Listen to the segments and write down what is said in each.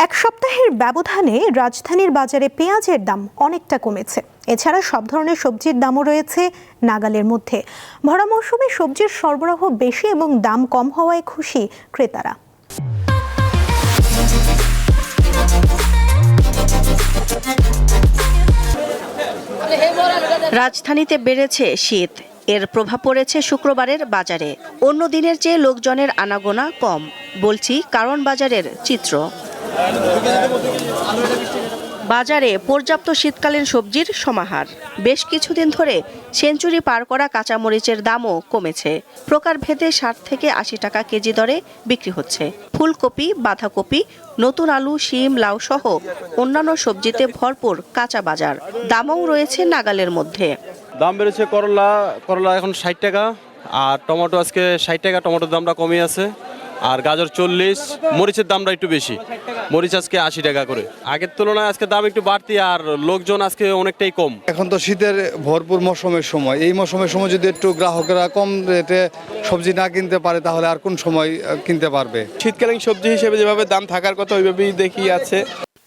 এক সপ্তাহের ব্যবধানে রাজধানীর বাজারে পেঁয়াজের দাম অনেকটা কমেছে। এছাড়া সব ধরনের সবজির দামও রয়েছে নাগালের মধ্যে। ভরা মৌসুমে সবজির সরবরাহ বেশি এবং দাম কম হওয়ায় খুশি ক্রেতারা। রাজধানীতে বেড়েছে শীত, এর প্রভাব পড়েছে শুক্রবারের বাজারে। অন্য দিনের চেয়ে লোকজনের আনাগোনা কম, বলছি কারণ বাজারের চিত্র। বাজারে পর্যাপ্ত শীতকালীন সবজির সমাহার। বেশ কিছুদিন ধরে সেঞ্চুরি পার করা কাঁচামরিচের দামও কমেছে। প্রকারভেদে ৬০ থেকে ৮০ টাকা কেজি দরে বিক্রি হচ্ছে। ফুলকপি, বাঁধাকপি, নতুন আলু, শিম, লাউ সহ অন্যান্য সবজিতে ভরপুর কাঁচা বাজার। দামও রয়েছে নাগালের মধ্যে। দাম বেড়েছে করলা এখন ৬০ টাকা, আর টমেটো আজকে ৬০ টাকা, টমেটোর দামটা কমে আছে। আর গাজর ৪০, মরিচের দামটা একটু বেশি, মরিচ আজকে ৮০ টাকা করে। আগের তুলনায় আজকে দাম একটু বাড়তি, আর লোকজন আজকে অনেকটাই কম। এখন তো শীতের ভরপুর মৌসুমের সময়, এই মৌসুমের সময় যদি একটু গ্রাহকরা কম রেটে সবজি না কিনতে পারে তাহলে আর কোন সময় কিনতে পারবে? শীতকালীন সবজি হিসেবে যেভাবে দাম থাকার কথা ওইভাবেই দেখি আছে।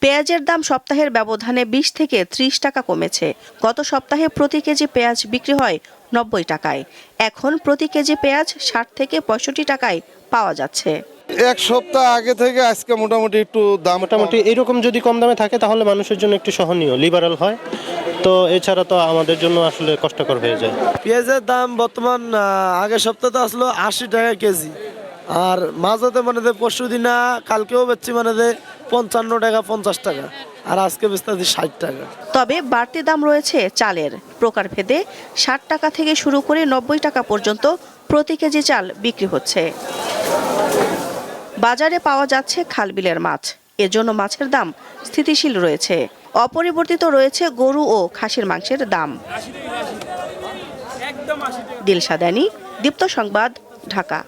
পেঁয়াজের দাম সপ্তাহের ব্যবধানে ২০ থেকে ৩০ টাকা কমেছে। গত সপ্তাহে প্রতি কেজি পেঁয়াজ বিক্রি হয় ৯০ টাকায়। এখন প্রতি কেজি পেঁয়াজ ৬০ থেকে ৬৫ টাকায় পাওয়া যাচ্ছে। এক সপ্তাহ আগে থেকে আজকে মোটামুটি একটু দাম মোটামুটি এরকম যদি কম দামে থাকে তাহলে মানুষের জন্য একটু সহনীয়, লিবারাল হয়। তো এছাড়া তো আমাদের জন্য আসলে কষ্টকর হয়ে যায়। পেঁয়াজের দাম বর্তমান আগের সপ্তাহে আসলো ৮০ টাকা কেজি, আর মাঝাতে পরশু দিন কালকেও বেচছি ৫৫ টাকা ৫০ টাকা, আর আজকে বেচতেছি ৬০ টাকা। তবে বাড়তি দাম রয়েছে চালের। প্রকারভেদে ৬০ টাকা থেকে শুরু করে ৯০ টাকা পর্যন্ত প্রতি কেজি চাল বিক্রি হচ্ছে। বাজারে পাওয়া যাচ্ছে খালবিলের মাছ, এজন্য মাছের দাম স্থিতিশীল রয়েছে। অপরিবর্তিত রয়েছে গরু ও খাসির মাংসের দাম। দিলশাদানি, দীপ্ত সংবাদ, ঢাকা।